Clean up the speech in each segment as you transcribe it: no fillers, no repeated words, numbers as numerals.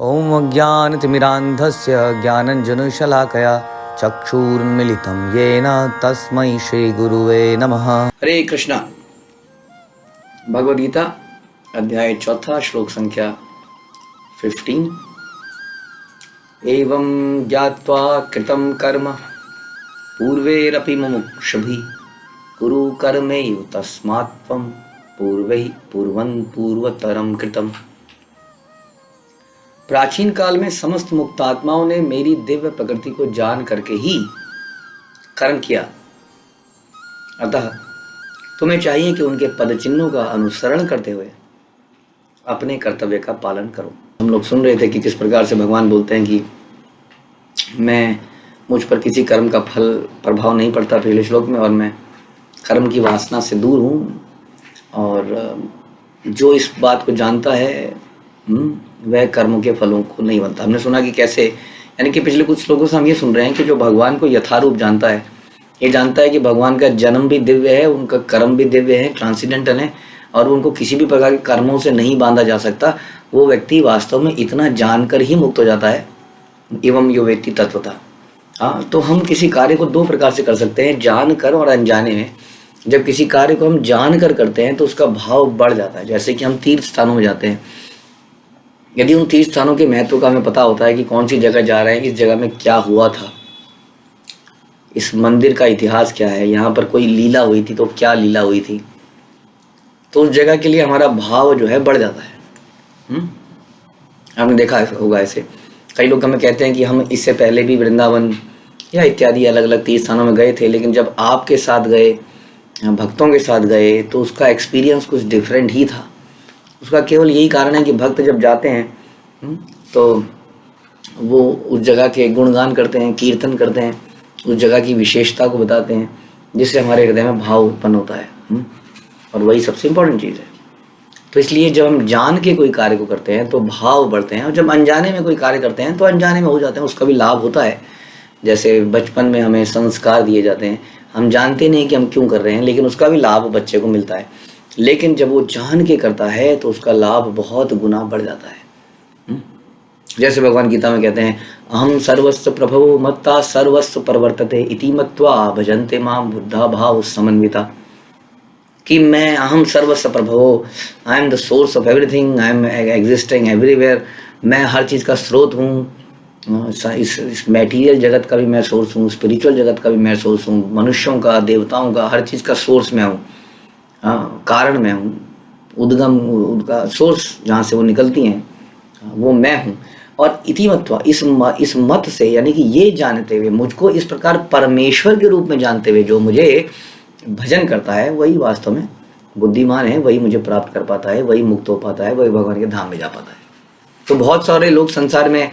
ॐ अज्ञानतिमिरान्धस्य ज्ञानञ्जनशलाकया चक्षुरुन्मिलितं येन तस्मै श्रीगुरुवे नमः। हरे कृष्णा। भगवद गीता अध्याय 4 श्लोक संख्या 15। एवं ज्ञात्वा कृतं कर्म पूर्वैरपि मुमुक्षुभिः कुरु कर्मैव तस्मात् त्वं पूर्वैः पूर्वं पूर्वतरं कृतम्। प्राचीन काल में समस्त मुक्तात्माओं ने मेरी दिव्य प्रकृति को जान करके ही कर्म किया, अतः तुम्हें चाहिए कि उनके पद चिन्हों का अनुसरण करते हुए अपने कर्तव्य का पालन करो। हम लोग सुन रहे थे कि किस प्रकार से भगवान बोलते हैं कि मुझ पर किसी कर्म का फल प्रभाव नहीं पड़ता पहले श्लोक में, और मैं कर्म की वासना से दूर हूँ, और जो इस बात को जानता है वह कर्मों के फलों को नहीं बनता। हमने सुना कि कैसे, यानी कि पिछले कुछ श्लोकों से हम ये सुन रहे हैं कि जो भगवान को यथारूप जानता है, ये जानता है कि भगवान का जन्म भी दिव्य है, उनका कर्म भी दिव्य है, ट्रांसेंडेंटल है, और उनको किसी भी प्रकार के कर्मों से नहीं बांधा जा सकता। वो व्यक्ति वास्तव में इतना जानकर ही मुक्त हो जाता है। एवं यो व्यक्ति तत्वता। हाँ, तो हम किसी कार्य को दो प्रकार से कर सकते हैं, जानकर और अनजाने में। जब किसी कार्य को हम जानकर करते हैं तो उसका भाव बढ़ जाता है। जैसे कि हम तीर्थ स्थानों में जाते हैं, यदि उन तीर्थ स्थानों के महत्व का हमें पता होता है कि कौन सी जगह जा रहे हैं, इस जगह में क्या हुआ था, इस मंदिर का इतिहास क्या है, यहाँ पर कोई लीला हुई थी तो क्या लीला हुई थी, तो उस जगह के लिए हमारा भाव जो है बढ़ जाता है। आपने देखा होगा ऐसे कई लोग हमें कहते हैं कि हम इससे पहले भी वृंदावन या इत्यादि अलग अलग तीर्थ स्थानों में गए थे, लेकिन जब आपके साथ गए, भक्तों के साथ गए, तो उसका एक्सपीरियंस कुछ डिफरेंट ही था। उसका केवल यही कारण है कि भक्त जब जाते हैं तो वो उस जगह के गुणगान करते हैं, कीर्तन करते हैं, उस जगह की विशेषता को बताते हैं, जिससे हमारे हृदय में भाव उत्पन्न होता है, और वही सबसे इम्पोर्टेंट चीज़ है। तो इसलिए जब हम जान के कोई कार्य को करते हैं तो भाव बढ़ते हैं, और जब अनजाने में कोई कार्य करते हैं तो अनजाने में हो जाते हैं, उसका भी लाभ होता है। जैसे बचपन में हमें संस्कार दिए जाते हैं, हम जानते नहीं कि हम क्यों कर रहे हैं, लेकिन उसका भी लाभ बच्चे को मिलता है। लेकिन जब वो जान के करता है तो उसका लाभ बहुत गुना बढ़ जाता है। जैसे भगवान गीता में कहते हैं, अहम सर्वस्व प्रभवो मत्ता सर्वस्व प्रवर्तते इति मत्वा भजन्ते माम बुद्धा भाव समन्विता। कि मैं अहम सर्वस्व प्रभवो, I am the source of everything, I am existing everywhere, मैं हर चीज़ का स्रोत हूँ, इस मैटीरियल जगत का भी मैं सोर्स हूँ, स्पिरिचुअल जगत का भी मैं सोर्स हूँ, मनुष्यों का, देवताओं का, हर चीज़ का सोर्स मैं हूँ, कारण मैं हूँ, उद्गम, उनका सोर्स जहाँ से वो निकलती हैं वो मैं हूँ। और इति मत्वा, इस मत से, यानी कि ये जानते हुए, मुझको इस प्रकार परमेश्वर के रूप में जानते हुए जो मुझे भजन करता है, वही वास्तव में बुद्धिमान है, वही मुझे प्राप्त कर पाता है, वही मुक्त हो पाता है, वही भगवान के धाम में जा पाता है। तो बहुत सारे लोग संसार में,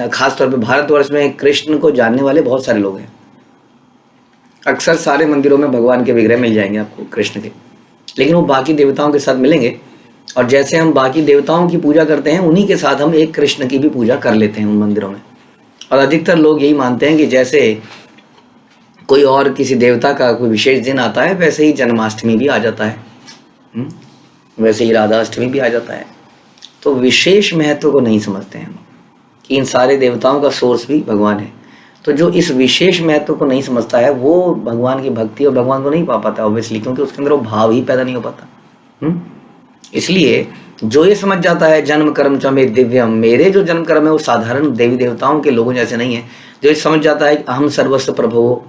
खासतौर पे भारतवर्ष में, कृष्ण को जानने वाले बहुत सारे लोग हैं। अक्सर सारे मंदिरों में भगवान के विग्रह मिल जाएंगे आपको कृष्ण के, लेकिन वो बाकी देवताओं के साथ मिलेंगे, और जैसे हम बाकी देवताओं की पूजा करते हैं, उन्हीं के साथ हम एक कृष्ण की भी पूजा कर लेते हैं उन मंदिरों में। और अधिकतर लोग यही मानते हैं कि जैसे कोई और किसी देवता का कोई विशेष दिन आता है, वैसे ही जन्माष्टमी भी आ जाता है, वैसे ही राधाष्टमी भी आ जाता है। तो विशेष महत्व को नहीं समझते हैं कि इन सारे देवताओं का सोर्स भी भगवान है। तो जो इस विशेष महत्व को नहीं समझता है, वो भगवान की भक्ति और भगवान को नहीं पा पाता ऑब्वियसली, क्योंकि उसके अंदर वो भाव ही पैदा नहीं हो पाता। इसलिए जो ये समझ जाता है जन्म कर्म च मे दिव्यम, मेरे जो जन्म कर्म है वो साधारण देवी देवताओं के लोगों जैसे नहीं है, जो ये समझ जाता है अहम सर्वस्व प्रभो,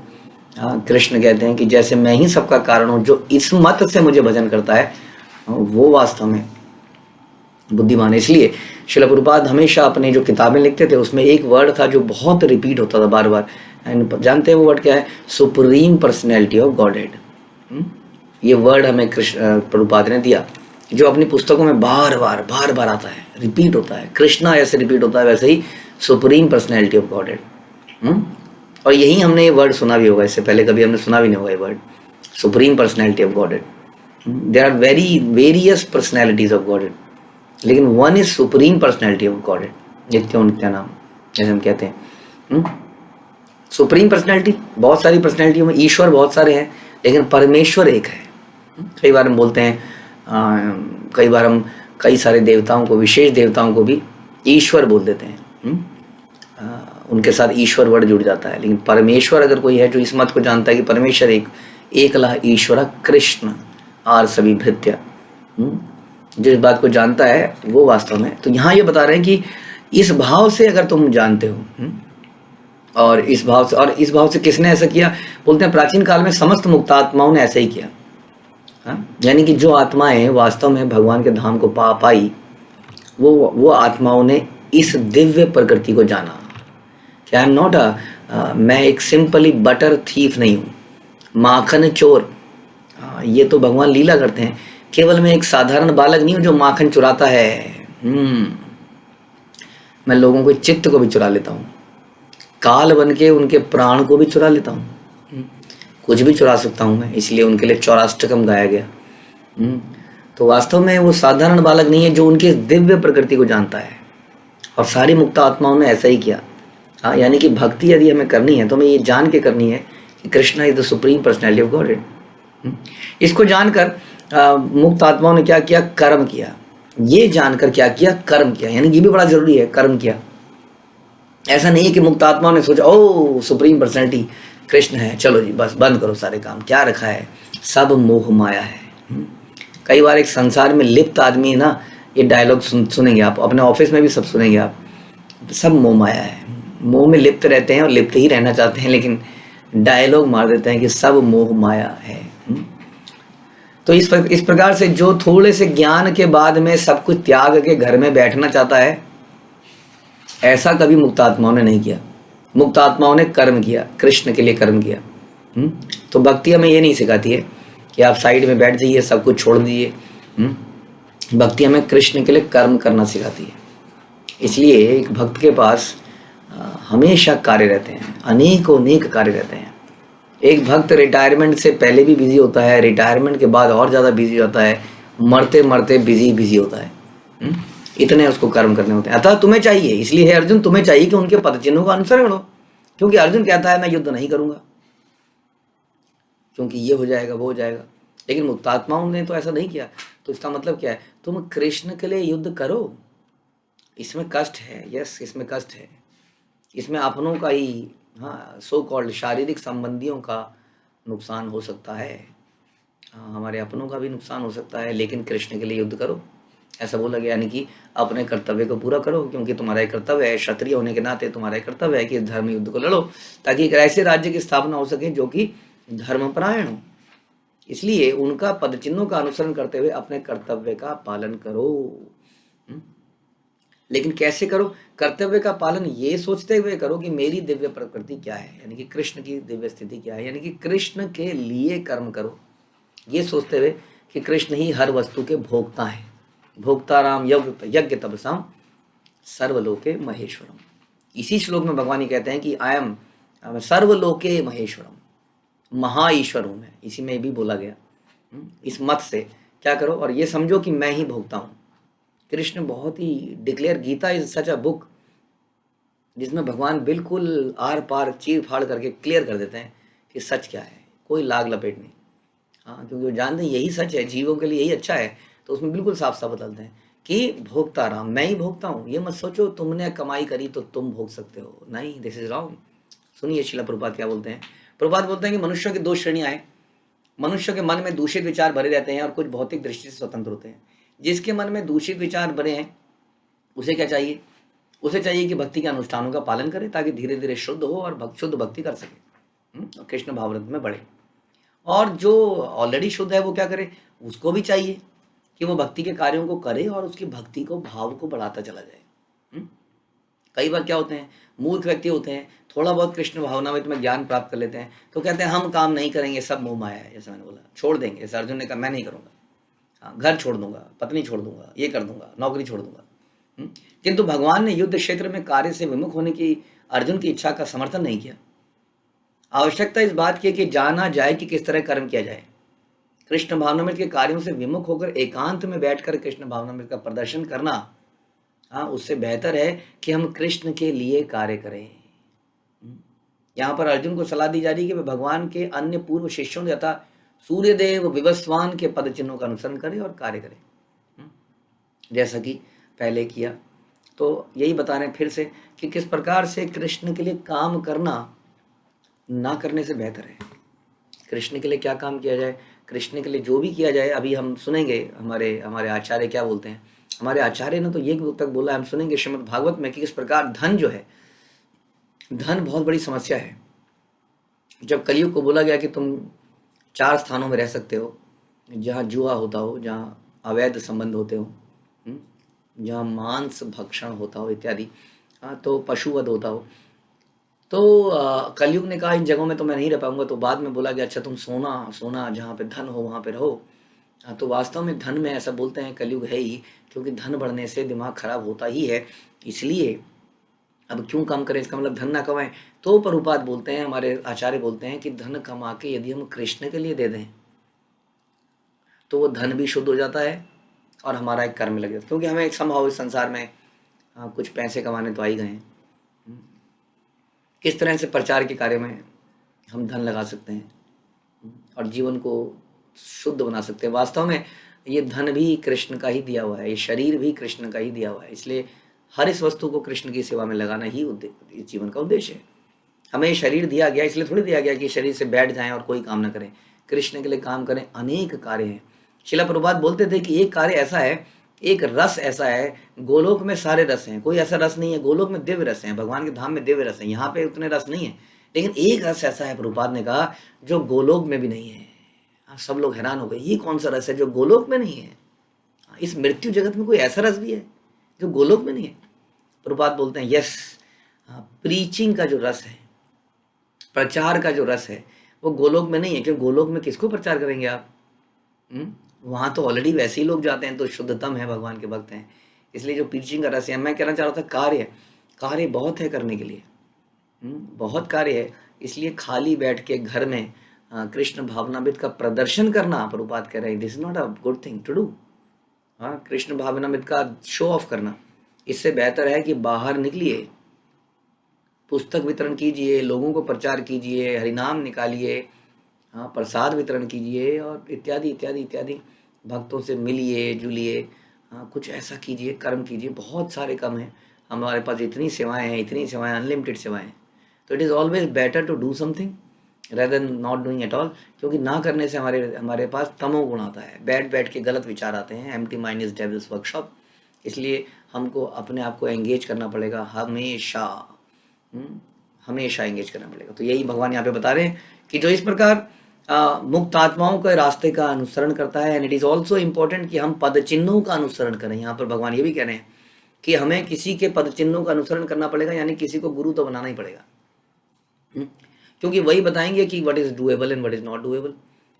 कृष्ण कहते हैं कि जैसे मैं ही सबका कारण हूँ, जो इस मत से मुझे भजन करता है वो वास्तव में बुद्धिमान है। इसलिए श्रील प्रभुपाद हमेशा अपने जो किताबें लिखते थे उसमें एक वर्ड था जो बहुत रिपीट होता था बार बार, एंड जानते हैं वो वर्ड क्या है? Supreme personality of godhead. ये वर्ड हमें कृष्ण प्रभुपाद ने दिया, जो अपनी पुस्तकों में बार बार आता है, रिपीट होता है। कृष्णा ऐसे रिपीट होता है, वैसे ही सुप्रीम पर्सनैलिटी ऑफ गॉडहेड। और यही हमने ये वर्ड सुना भी होगा, इससे पहले कभी हमने सुना भी नहीं होगा ये word, supreme personality of Godhead. There are various personalities of Godhead, लेकिन one is supreme personality of Godhead, नित्यो नित्यानाम जैसे हम कहते हैं। सुप्रीम पर्सनैलिटी, बहुत सारी पर्सनैलिटी में ईश्वर बहुत सारे हैं, लेकिन परमेश्वर एक है। कई बार हम बोलते हैं, कई बार हम कई सारे देवताओं को, विशेष देवताओं को भी ईश्वर बोल देते हैं। उनके साथ ईश्वर वर्ड जुड़ जाता है। लेकिन परमेश्वर अगर कोई है जो इस मत को जानता है कि परमेश्वर एकला ईश्वर कृष्ण आर सभी भृत्य, जो इस बात को जानता है वो वास्तव में, तो यहाँ ये बता रहे हैं कि इस भाव से अगर तुम जानते हो, और इस भाव से किसने ऐसा किया? बोलते हैं प्राचीन काल में समस्त मुक्तात्माओं ने ऐसा ही किया। यानी कि जो आत्माएं वास्तव में भगवान के धाम को पा पाई, वो आत्माओं ने इस दिव्य प्रकृति को जाना कि आई एम नॉट मैं एक सिंपली बटर थीफ नहीं हूँ, माखन चोर। ये तो भगवान लीला करते हैं। केवल मैं एक साधारण बालक नहीं हूँ जो माखन चुराता है। मैं लोगों के चित्त को भी चुरा लेता हूँ, काल बन के उनके प्राण को भी चुरा लेता हूँ। कुछ भी चुरा सकता हूँ मैं, इसलिए उनके लिए चौराष्टकम गाया गया। तो वास्तव में वो साधारण बालक नहीं है जो उनकी दिव्य प्रकृति को जानता है। और सारी मुक्त आत्माओं ने ऐसा ही किया। यानी कि भक्ति यदि हमें करनी है तो हमें ये जान के करनी है कि Krishna is the supreme personality of God. इसको जानकर मुक्त आत्माओं ने क्या किया? कर्म किया। ये जानकर क्या किया? कर्म किया। यानी ये भी बड़ा जरूरी है, कर्म किया। ऐसा नहीं है कि मुक्त आत्माओं ने सोचा ओ सुप्रीम पर्सनैलिटी कृष्ण है, चलो जी बस बंद करो सारे काम, क्या रखा है? सब मोह माया है। कई बार एक संसार में लिप्त आदमी ना, ये डायलॉग सुनेंगे आप, अपने ऑफिस में भी सब सुनेंगे आप, सब मोह माया है। मोह में लिप्त रहते हैं और लिप्त ही रहना चाहते हैं, लेकिन डायलॉग मार देते हैं कि सब मोह माया है। तो इस प्रकार से जो थोड़े से ज्ञान के बाद में सब कुछ त्याग के घर में बैठना चाहता है, ऐसा कभी मुक्त आत्माओं ने नहीं किया। मुक्त आत्माओं ने कर्म किया, कृष्ण के लिए कर्म किया। तो भक्ति हमें ये नहीं सिखाती है कि आप साइड में बैठ जाइए, सब कुछ छोड़ दीजिए। भक्ति हमें कृष्ण के लिए कर्म करना सिखाती है। इसलिए एक भक्त के पास हमेशा कार्य रहते हैं, अनेक कार्य रहते हैं। एक भक्त रिटायरमेंट से पहले भी बिजी होता है, रिटायरमेंट के बाद और ज़्यादा बिजी होता है, मरते मरते बिजी होता है। इतने उसको कर्म करने होते हैं। अतः तुम्हें चाहिए, इसलिए है अर्जुन, तुम्हें चाहिए कि उनके पद चिन्हों का अनुसरण करो। क्योंकि अर्जुन कहता है मैं युद्ध नहीं करूंगा क्योंकि ये हो जाएगा वो हो जाएगा, लेकिन मुक्तात्माओं ने तो ऐसा नहीं किया। तो इसका मतलब क्या है? तुम कृष्ण के लिए युद्ध करो। इसमें कष्ट है, यस इसमें कष्ट है, इसमें अपनों का ही सो कॉल्ड शारीरिक संबंधियों का नुकसान हो सकता है, हमारे अपनों का भी नुकसान हो सकता है, लेकिन कृष्ण के लिए युद्ध करो, ऐसा बोला गया। यानी कि अपने कर्तव्य को पूरा करो, क्योंकि तुम्हारा एक कर्तव्य है, क्षत्रिय होने के नाते तुम्हारा एक कर्तव्य है कि धर्म युद्ध को लड़ो, ताकि एक ऐसे राज्य की स्थापना हो सके जो कि धर्मपरायण हो। इसलिए उनका पद चिन्हों का अनुसरण करते हुए अपने कर्तव्य का पालन करो। लेकिन कैसे करो? कर्तव्य का पालन ये सोचते हुए करो कि मेरी दिव्य प्रकृति क्या है, यानी कि कृष्ण की दिव्य स्थिति क्या है, यानी कि कृष्ण के लिए कर्म करो, ये सोचते हुए कि कृष्ण ही हर वस्तु के भोक्ता है। भोक्ताराम यज्ञ तपसाम सर्वलोके महेश्वरम। इसी श्लोक में भगवान ही कहते हैं कि आई एम सर्वलोके महेश्वरम, महा ईश्वर हूं मैं। इसी में भी बोला गया। इस मत से क्या करो और ये समझो कि मैं ही भोगता हूं। कृष्ण बहुत ही declare, Gita is such a book जिसमें भगवान बिल्कुल आर पार चीर फाड़ करके क्लियर कर देते हैं कि सच क्या है, कोई लाग लपेट नहीं। क्योंकि वो जानते हैं यही सच है, जीवों के लिए यही अच्छा है, तो उसमें बिल्कुल साफ साफ बदलते हैं कि भोगता राम, मैं ही भोगता हूँ। ये मत सोचो तुमने कमाई करी तो तुम भोग सकते हो, नहीं, दिस इज रॉन्ग। सुनिए श्रील प्रभुपाद क्या बोलते हैं। प्रभुपाद बोलते हैं कि मनुष्यों की दो श्रेणियां हैं। मनुष्य के मन में दूषित विचार भरे रहते हैं और कुछ भौतिक दृष्टि से स्वतंत्र होते हैं। जिसके मन में दूषित विचार भरे हैं उसे क्या चाहिए? उसे चाहिए कि भक्ति के अनुष्ठानों का पालन करे ताकि धीरे धीरे शुद्ध हो और शुद्ध भक्ति कर सके और कृष्ण भावरत में बढ़े। और जो ऑलरेडी शुद्ध है वो क्या करे? उसको भी चाहिए कि वो भक्ति के कार्यों को करे और उसकी भक्ति को, भाव को बढ़ाता चला जाए। कई बार क्या होते हैं, मूर्ख व्यक्ति होते हैं, थोड़ा बहुत कृष्ण भावना में ज्ञान प्राप्त कर लेते हैं तो कहते हैं हम काम नहीं करेंगे, सब मोह माया है, जैसे मैंने बोला, छोड़ देंगे। जैसे अर्जुन ने कहा मैं नहीं करूँगा, घर छोड़ दूंगा, पत्नी छोड़ दूंगा, ये कर दूंगा, नौकरी छोड़ दूंगा। किंतु भगवान ने युद्ध क्षेत्र में कार्य से विमुख होने की अर्जुन की इच्छा का समर्थन नहीं किया। आवश्यकता इस बात की कि जाना जाए कि किस तरह कर्म किया जाए। कृष्ण भावनामृत के कार्यों से विमुख होकर एकांत में बैठकर कृष्ण भावनामृत का प्रदर्शन करना, उससे बेहतर है कि हम कृष्ण के लिए कार्य करें। यहाँ पर अर्जुन को सलाह दी जा रही है कि वह भगवान के अन्य पूर्व शिष्यों तथा सूर्यदेव विवस्वान के पद चिन्हों का अनुसरण करे और कार्य करे, जैसा कि पहले किया। तो यही बता रहे हैं फिर से कि किस प्रकार से कृष्ण के लिए काम करना ना करने से बेहतर है। कृष्ण के लिए क्या काम किया जाए, कृष्ण के लिए जो भी किया जाए, अभी हम सुनेंगे हमारे हमारे आचार्य क्या बोलते हैं। हमारे आचार्य ने तो ये तक बोला, हम सुनेंगे श्रीमद् भागवत में कि किस प्रकार धन जो है, धन बहुत बड़ी समस्या है। जब कलयुग को बोला गया कि तुम 4 स्थानों में रह सकते हो, जहाँ जुआ होता हो, जहाँ अवैध संबंध होते हो, जहाँ मांस भक्षण होता हो इत्यादि, तो पशुवध होता हो, तो कलयुग ने कहा इन जगहों में तो मैं नहीं रह पाऊंगा। तो बाद में बोला गया अच्छा तुम सोना सोना जहाँ पे धन हो वहाँ पे रहो। तो वास्तव में धन में ऐसा बोलते हैं कलयुग है ही, क्योंकि धन बढ़ने से दिमाग खराब होता ही है। इसलिए अब क्यों काम करें, इसका मतलब धन ना कमाएं। तो प्रभुपाद बोलते हैं, हमारे आचार्य बोलते हैं कि धन कमा के यदि हम कृष्ण के लिए दे दें तो वो धन भी शुद्ध हो जाता है और हमारा एक कर्म लग जाता है। क्योंकि हमें एक संभव इस संसार में कुछ पैसे कमाने तो आ ही गए हैं। किस तरह से प्रचार के कार्य में हम धन लगा सकते हैं और जीवन को शुद्ध बना सकते हैं। वास्तव में ये धन भी कृष्ण का ही दिया हुआ है, ये शरीर भी कृष्ण का ही दिया हुआ है। इसलिए हर इस वस्तु को कृष्ण की सेवा में लगाना ही इस जीवन का उद्देश्य है। हमें शरीर दिया गया, इसलिए थोड़ी दिया गया कि शरीर से बैठ जाएं और कोई काम ना करें। कृष्ण के लिए काम करें। अनेक कार्य हैं। शिला प्रभुपाद बोलते थे कि एक कार्य ऐसा है, एक रस ऐसा है, गोलोक में सारे रस हैं, कोई ऐसा रस नहीं है। गोलोक में दिव्य रस हैं, भगवान के धाम में दिव्य रस हैं, यहाँ पे उतने रस नहीं है। लेकिन एक रस ऐसा है, प्रभुपाद ने कहा, जो गोलोक में भी नहीं है। सब लोग हैरान हो गए, ये कौन सा रस है जो गोलोक में नहीं है। इस मृत्यु जगत में कोई ऐसा रस भी है जो गोलोक में नहीं है। प्रभुपाद बोलते हैं यस, प्रीचिंग का जो रस है, प्रचार का जो रस है, वो गोलोक में नहीं है। क्योंकि गोलोक में किसको प्रचार करेंगे आप? वहाँ तो ऑलरेडी वैसे ही लोग जाते हैं, तो शुद्धतम है, भगवान के भक्त हैं। इसलिए जो प्रीचिंग का रस है, मैं कहना चाह रहा था कार्य बहुत है करने के लिए, बहुत कार्य है। इसलिए खाली बैठ के घर में कृष्ण भावनामृत का प्रदर्शन करना, प्रभुपाद कह रहे हैं, this is not a good thing to do. Krishna भावनामृत का शो ऑफ करना, इससे बेहतर है कि बाहर निकलिए, पुस्तक वितरण कीजिए, लोगों को प्रचार कीजिए, हरिनाम निकालिए, प्रसाद वितरण कीजिए और इत्यादि इत्यादि इत्यादि। भक्तों से मिलिए जुलिए, कुछ ऐसा कीजिए, कर्म कीजिए। बहुत सारे काम हैं हमारे पास, इतनी सेवाएं हैं, इतनी सेवाएं, अनलिमिटेड सेवाएं हैं। तो it is always better to do something rather than not doing at all. क्योंकि ना करने से हमारे पास तमोगुण आता है, बैठ के गलत विचार आते हैं। Empty mind is devils workshop. इसलिए हमको अपने आप को एंगेज करना पड़ेगा, हमेशा हमेशा एंगेज करना पड़ेगा। तो यही भगवान यहाँ पे बता रहे हैं कि जो इस प्रकार मुक्त आत्माओं के रास्ते का अनुसरण करता है, and it is also important कि हम पद चिन्हों का अनुसरण करें। यहाँ पर भगवान ये भी कह रहे हैं कि हमें किसी के पद चिन्हों का अनुसरण करना पड़ेगा, यानी किसी को गुरु तो बनाना ही पड़ेगा। क्योंकि वही बताएंगे कि what is doable and what is not doable.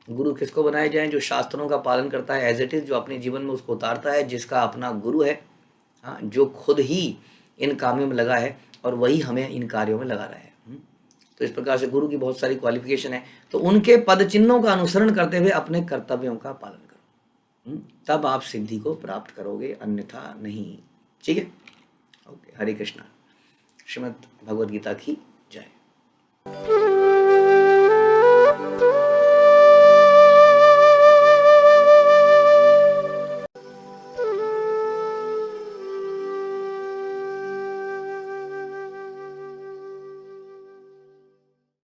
गुरु किसको बनाए जाए? जो शास्त्रों का पालन करता है एज इट इज़, जो अपने जीवन में उसको उतारता है, जिसका अपना गुरु है, जो खुद ही इन कामों में लगा है और वही हमें इन कार्यों में लगा रहा है। तो इस प्रकार से गुरु की बहुत सारी क्वालिफिकेशन है। तो उनके पद चिन्हों का अनुसरण करते हुए अपने कर्तव्यों का पालन करो, तब आप सिद्धि को प्राप्त करोगे, अन्यथा नहीं। ठीक है, ओके। हरे कृष्णा। श्रीमद् भगवद गीता की जय।